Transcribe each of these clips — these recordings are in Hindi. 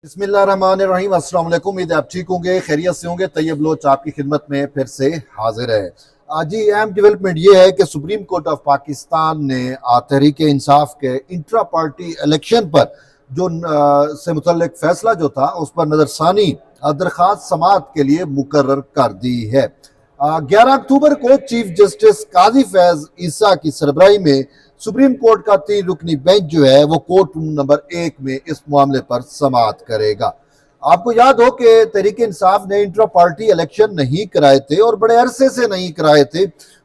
बिस्मिल्लाहिर्रहमानिर्रहीम, अस्सलाम वालेकुम। उम्मीद है आप ठीक होंगे, खैरियत से होंगे। तैयब लोच आपकी खिदमत में फिर से हाजिर है। आज ही अहम डेवलपमेंट ये है कि सुप्रीम कोर्ट ऑफ पाकिस्तान ने तहरीक इंसाफ के इंट्रा पार्टी इलेक्शन पर जो से मुतल्लिक फैसला जो था उस पर नजरसानी दरख्वास्त समाअत के लिए मुकर्रर कर दी है। 11 अक्टूबर को चीफ जस्टिस काजी फैज ईसा की सरबराही में सुप्रीम कोर्ट का 3 रुकनी बेंच जो है वो कोर्ट रूम नंबर 1 में इस मामले पर समाअत करेगा। आपको याद हो कि तहरीक इंसाफ ने इंट्रा पार्टी इलेक्शन नहीं कराए थे और बड़े अरसे से नहीं कराए थे।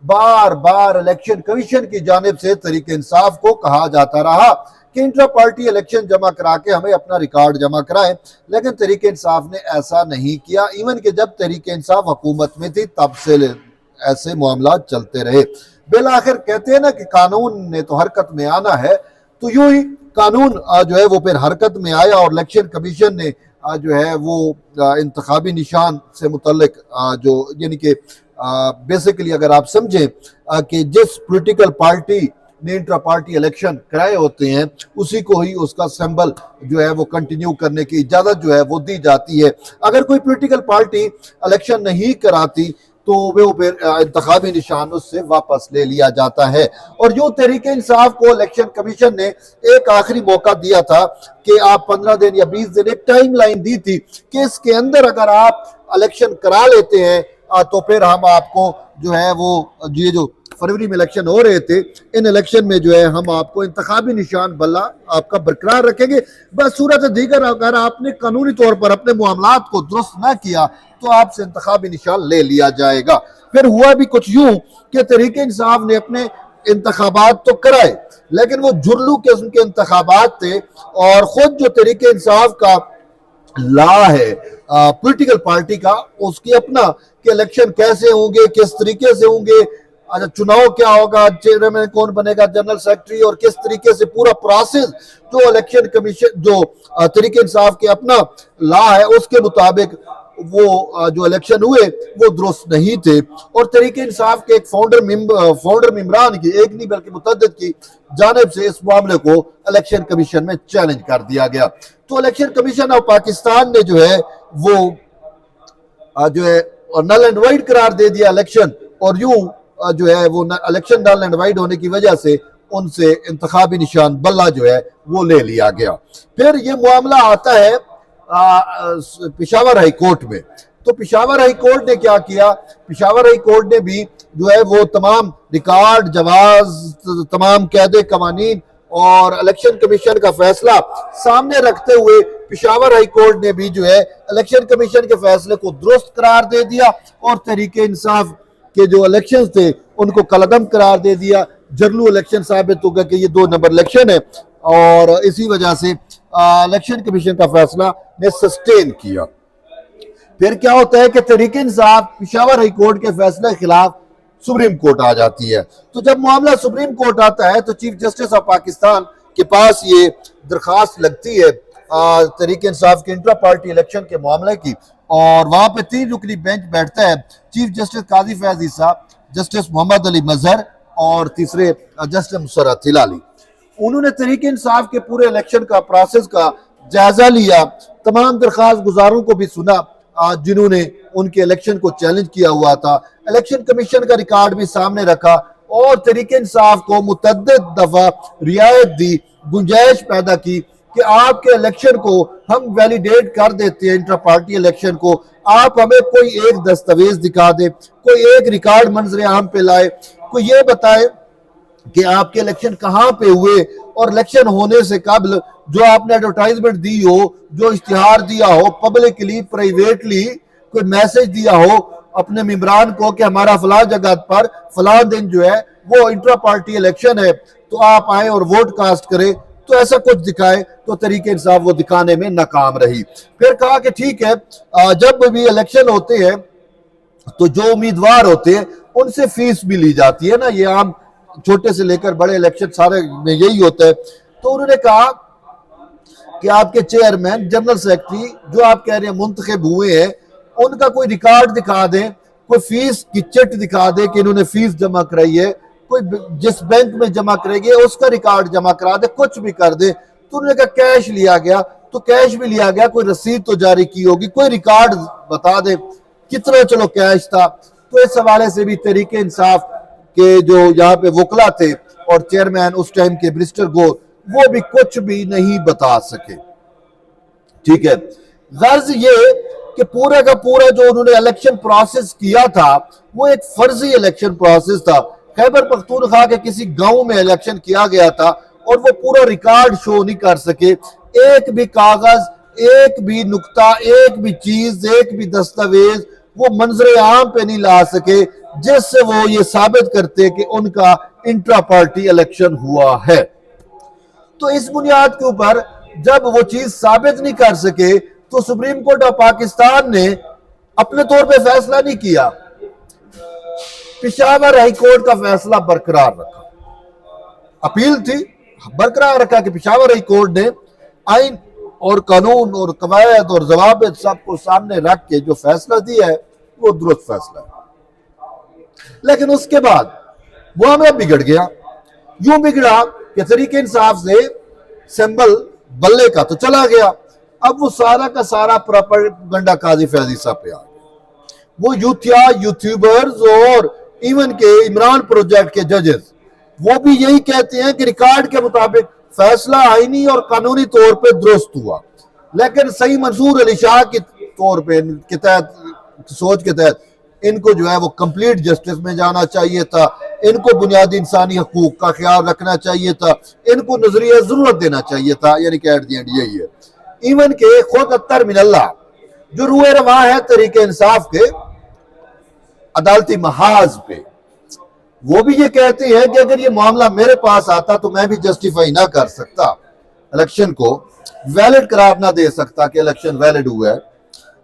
बार बार इलेक्शन कमीशन की जानिब से तहरीक इंसाफ को कहा जाता रहा कि इंट्रा पार्टी इलेक्शन जमा करा के हमें अपना रिकॉर्ड जमा कराएं, लेकिन तहरीक इंसाफ ने ऐसा नहीं किया। इवन कि जब तहरीक इंसाफ हुकूमत में थी तब से ऐसे मामला चलते रहे। बिल आखिर कहते हैं ना कि कानून ने तो हरकत में आना है, तो यूं ही कानून जो है वो फिर हरकत में आया और इलेक्शन कमीशन ने जो है वो इंतखाबी निशान से मुतल्लिक जो यानी कि बेसिकली अगर आप समझें कि जिस पॉलिटिकल पार्टी ने इंट्रा पार्टी इलेक्शन कराए होते हैं उसी को ही उसका सिंबल जो है वो कंटिन्यू करने की इजाजत जो है वो दी जाती है। अगर कोई पॉलिटिकल पार्टी इलेक्शन नहीं कराती तो वो फिर इंतखाबी निशान उससे वापस ले लिया जाता है। और यूं तहरीक इंसाफ को इलेक्शन कमीशन ने एक आखिरी मौका दिया था कि आप 15 दिन या 20 दिन, एक टाइम लाइन दी थी कि इसके अंदर अगर आप इलेक्शन करा लेते हैं तो फिर हम आपको जो है वो ये जो फरवरी में इलेक्शन हो रहे थे इन इलेक्शन में जो है हम आपको इंतखाबी निशान बल्ला आपका बरकरार रखेंगे। बस सूरत दीगर अगर आपने कानूनी तौर पर अपने मामलात को दुरुस्त ना किया तो आपसे इंतखाबी निशान ले लिया जाएगा। फिर हुआ भी कुछ यूं कि तहरीक इंसाफ ने अपने इंतखाबात तो कराए लेकिन वो जुर्लू किस्म के इंतखाबात थे और खुद जो तहरीक इंसाफ का ला है पॉलिटिकल पार्टी का उसकी अपना कि इलेक्शन कैसे होंगे, किस तरीके से होंगे, अच्छा चुनाव क्या होगा, चेयरमैन कौन बनेगा, जनरल सेक्रेटरी, और किस तरीके से पूरा प्रोसेस जो इलेक्शन कमीशन जो तहरीक इंसाफ के अपना ला है उसके मुताबिक वो जो इलेक्शन हुए वो दुरुस्त नहीं थे। और तहरीक इंसाफ के एक फाउंडर मेंबरान की एक नहीं बल्कि मुतअद्दिद की जानिब से इस मामले को इलेक्शन कमीशन में चैलेंज कर दिया गया। तो इलेक्शन कमीशन ऑफ पाकिस्तान ने जो है वो जो है नल एंड वाइड करार दे दिया इलेक्शन, और यूं जो है वो इलेक्शन नल एंड वाइड होने की वजह से उनसे इंतखाबी निशान बल्ला जो है वो ले लिया गया। फिर ये मामला आता है पेशावर हाई कोर्ट में। तो पेशावर हाई कोर्ट ने क्या किया, पेशावर हाई कोर्ट ने भी जो है वो तमाम रिकॉर्ड जवाज, तमाम कायदे कवानीन और इलेक्शन कमीशन का फैसला सामने रखते हुए पेशावर हाई कोर्ट ने भी जो है इलेक्शन कमीशन के फैसले को दुरुस्त करार दे दिया और तहरीक इंसाफ के जो इलेक्शन थे उनको कलअदम करार दे दिया। जर्नू इलेक्शन साबित होगा कि ये 2 नंबर इलेक्शन है और इसी वजह से इलेक्शन कमीशन का फैसला ने सस्टेन किया। फिर क्या होता है कि तहरीक इंसाफ पेशावर हाई कोर्ट के फैसले के खिलाफ सुप्रीम कोर्ट आ जाती है। तो जब मामला सुप्रीम कोर्ट आता है तो चीफ जस्टिस ऑफ पाकिस्तान के पास ये दरखास्त लगती है तहरीक इंसाफ के इंट्रा पार्टी इलेक्शन के मामले की, और वहां पे 3 रुकनी बेंच बैठता है। चीफ जस्टिस काजी फैज ईसा, जस्टिस मोहम्मद अली मजहर और तीसरे जस्टिस मुसर्रत हिलाली। उन्होंने तहरीक इंसाफ के पूरे इलेक्शन का प्रोसेस का जायजा लिया, तमाम दरखास्त गुजारों को भी सुना जिन्होंने उनके इलेक्शन को चैलेंज किया हुआ था, इलेक्शन कमीशन का रिकॉर्ड भी सामने रखा और तहरीक इंसाफ को मुतअद्दिद दफा रियायत दी, गुंजाइश पैदा की कि आपके इलेक्शन को हम वैलिडेट कर देते हैं, इंट्रा पार्टी इलेक्शन को आप हमें कोई एक दस्तावेज दिखा दे, कोई एक रिकॉर्ड मंजर आम पे लाए, कोई ये बताए कि आपके इलेक्शन कहाँ पे हुए और इलेक्शन होने से कबल जो आपने एडवर्टाइजमेंट दी हो, जो इश्तिहार दिया हो, पब्लिकली प्राइवेटली कोई मैसेज दिया हो अपने मेंबरान को कि हमारा फलां जगह पर फलां दिन जो है वो इंट्रा पार्टी इलेक्शन है तो आप आए और वोट कास्ट करें, तो ऐसा कुछ दिखाए। तो तहरीक इंसाफ वो दिखाने में नाकाम रही। फिर कहा कि ठीक है, जब भी इलेक्शन होते हैं तो जो उम्मीदवार होते हैं उनसे फीस भी ली जाती है ना, ये आम छोटे से लेकर बड़े इलेक्शन सारे में यही होता है। तो उन्होंने कहा कि आपके चेयरमैन, जनरल सेक्रेटरी जो आप कह रहे हैं मुंतखब हुए हैं उनका कोई रिकॉर्ड दिखा दें, कोई फीस की चिट दिखा दे कि इन्होंने फीस जमा कराई है, कोई जिस बैंक में जमा करेंगे उसका रिकॉर्ड जमा करा दे, कुछ भी कर दे। तो उन्होंने कहा कैश लिया गया तो कैश भी लिया गया, कोई रसीद तो जारी की होगी, कोई रिकॉर्ड बता दे कितना चलो कैश था। तो इस हवाले से भी तहरीक इंसाफ के जो यहाँ पे वकला थे और चेयरमैन उस टाइम के बैरिस्टर गोर, वो भी कुछ भी नहीं बता सके। ठीक है, गर्ज ये कि पूरा का पूरा जो उन्होंने इलेक्शन प्रोसेस किया था वो एक फर्जी इलेक्शन प्रोसेस था। खैबर पख्तूनख्वा के किसी गांव में इलेक्शन किया गया था और वो पूरा रिकॉर्ड शो नहीं कर सके, एक भी कागज, एक भी नुक्ता, एक भी चीज, एक भी दस्तावेज वो मंजरे आम पे नहीं ला सके जिससे वो ये साबित करते कि उनका इंट्रा पार्टी इलेक्शन हुआ है। तो इस बुनियाद के ऊपर जब वो चीज साबित नहीं कर सके तो सुप्रीम कोर्ट ऑफ पाकिस्तान ने अपने तौर पे फैसला नहीं किया, पेशावर हाई कोर्ट का फैसला बरकरार रखा। अपील थी, बरकरार रखा कि पेशावर हाई कोर्ट ने आइन और कानून और कवायद और जवाबित सबको सामने रख के जो फैसला दिया है वो दुरुस्त फैसला है। लेकिन उसके बाद मामला बिगड़ गया, यूं बिगड़ा कि तहरीक इंसाफ से सिंबल बल्ले का तो चला गया, अब वो सारा का सारा प्रोपेगेंडा काजी फैजी साहब पे आ गया। वो यूट्यूबर्स और इवन के इमरान प्रोजेक्ट के जजेस वो भी यही कहते हैं कि रिकॉर्ड के मुताबिक फैसला आईनी और कानूनी तौर पे दुरुस्त हुआ, लेकिन सही मंसूर अली शाह के तौर पे के तहत सोच के तहत इनको जो है वो कंप्लीट जस्टिस में जाना चाहिए था, इनको बुनियादी इंसानी हकूक का ख्याल रखना चाहिए था, इनको नजरिया जरूरत देना चाहिए था, यानी कि एट द एंड यही है। इवन के खुद अत्तर मिनल्ला जो रूए रवा है तहरीक इंसाफ के अदालती महाज पे, वो भी ये कहते हैं कि अगर ये मामला मेरे पास आता तो मैं भी जस्टिफाई ना कर सकता, इलेक्शन को वैलिड करार ना दे सकता कि इलेक्शन वैलिड हुआ है।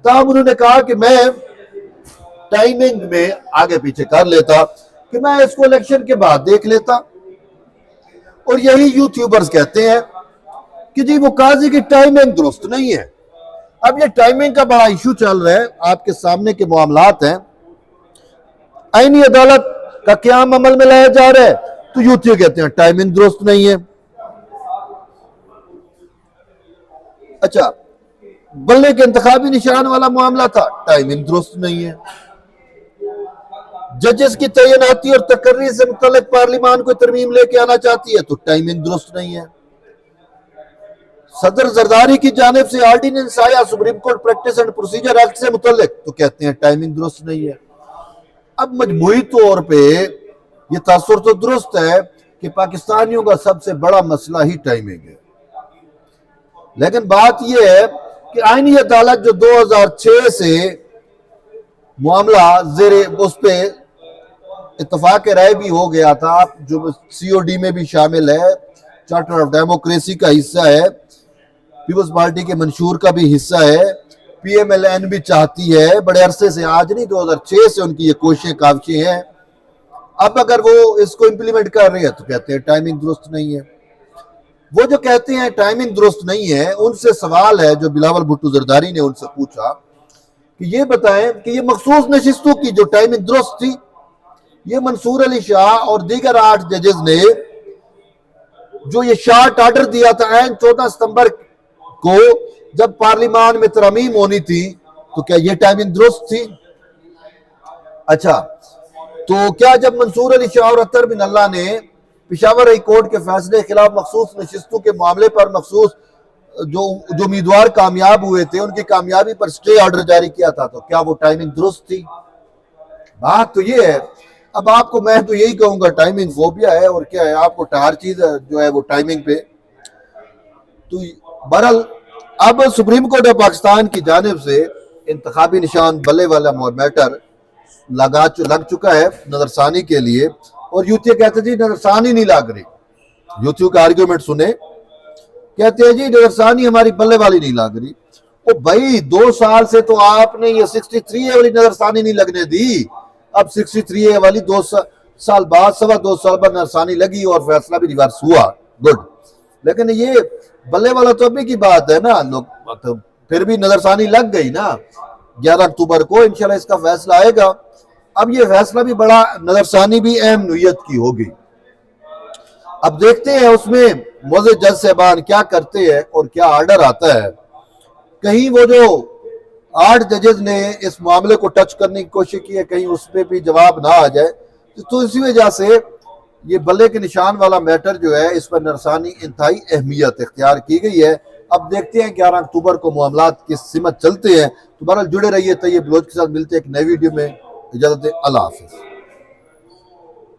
तब उन्होंने कहा कि मैं टाइमिंग में आगे पीछे कर लेता, कि मैं इसको इलेक्शन के बाद देख लेता। और यही यूट्यूबर्स कहते हैं कि जी वो काजी की टाइमिंग दुरुस्त नहीं है। अब ये टाइमिंग का बड़ा इशू चल रहा है, आपके सामने के मामलात हैं, आईनी अदालत का क्याम अमल में लाया जा रहा है तो यूट्यूब कहते हैं टाइमिंग दुरुस्त नहीं है। अच्छा, बल्ले के इंतखाबी निशान वाला मामला था, टाइमिंग दुरुस्त नहीं है। जजेस की तैनाती और तकर्री से मुतल्लिक पार्लिमान को तरमीम लेके आना चाहती है तो टाइमिंग दुरुस्त नहीं है। सदर जरदारी की जानिब से ऑर्डिनेंस आया supreme court practice and procedure act से मुतल्लिक तो कहते हैं टाइमिंग दुरुस्त नहीं है। अब मजमूई तौर पे ये तासुर तो दुरुस्त है कि पाकिस्तानियों का सबसे बड़ा मसला ही टाइमिंग है, लेकिन बात यह है कि आईनी अदालत जो 2006 से मामला जेरे उस पे इत्तफाक राय भी हो गया था, जो COD में भी शामिल है, चार्टर ऑफ डेमोक्रेसी का हिस्सा है, पीपल्स पार्टी के मंशूर का भी हिस्सा है, PMLN भी चाहती है बड़े अरसे से, आज नहीं 2006 से उनकी ये कोशिशें काविशें हैं। अब अगर वो इसको इम्प्लीमेंट कर रहे हैं तो कहते हैं टाइमिंग दुरुस्त नहीं है। वो जो कहते हैं टाइमिंग दुरुस्त नहीं है, उनसे सवाल है जो बिलावल भुट्टो जरदारी ने उनसे पूछा कि ये बताएं कि ये मखसूस नशिस्तों की जो टाइमिंग दुरुस्त थी, ये मंसूर अली शाह और दीगर 8 जजेस ने जो ये शार्ट ऑर्डर दिया था ऐन 14 सितंबर को जब पार्लिमान में तरमीम होनी थी, तो क्या ये टाइमिंग दुरुस्त थी? अच्छा, तो क्या जब मंसूर अली शाह और अत्तर मिनल्ला ने पेशावर हाई कोर्ट के फैसले के खिलाफ मखसूस नशिस्तों के मामले पर मखसूस जो उम्मीदवार कामयाब हुए थे उनकी कामयाबी पर स्टे ऑर्डर जारी किया था, तो क्या वो टाइमिंग दुरुस्त थी? बात तो ये है। अब आपको मैं तो यही कहूंगा टाइमिंग फोबिया है और क्या है, आपको हर चीज जो है वो टाइमिंग पे। तो बहरहाल अब सुप्रीम कोर्ट ऑफ पाकिस्तान की जानिब से इंतखाबी निशान बल्ले वाला मैटर लग चुका है नजरसानी के लिए, और यूट्यूब कहते जी नजरसानी नहीं लग रही। यूट्यूब का आर्ग्यूमेंट सुने, कहते हैं जी नजरसानी हमारी बल्ले वाली नहीं लग रही। ओ भाई, 2 साल से तो आपने ये 63A वाली नजरसानी नहीं लगने दी, अब 63A वाली 2 साल बाद 2.25 साल बाद नजरसानी लगी और फैसला भी रिवर्स हुआ, गुड। लेकिन ये बल्ले वाला तो अभी की बात है ना, लोग तो फिर भी नजरसानी लग गई ना। 11 अक्टूबर को इंशाल्लाह इसका फैसला आएगा। अब ये फैसला भी बड़ा, नजरसानी भी अहम नोयत की होगी। अब देखते हैं उसमें मोअज़्ज़ज़ जज साहबान क्या करते हैं और क्या ऑर्डर आता है। कहीं वो जो 8 जजेस ने इस मामले को टच करने की कोशिश की है, कहीं उस पर भी जवाब ना आ जाए। तो इसी वजह से ये बल्ले के निशान वाला मैटर जो है, इस पर नरसानी इंतहाई अहमियत इख्तियार की गई है। अब देखते हैं 11 अक्टूबर को मामलात किस सिमत चलते हैं। तो बहरहाल जुड़े रहिए तैयब बलोच के साथ। मिलते हैं एक नई वीडियो में। इजाजत दें, अल्लाह हाफिज।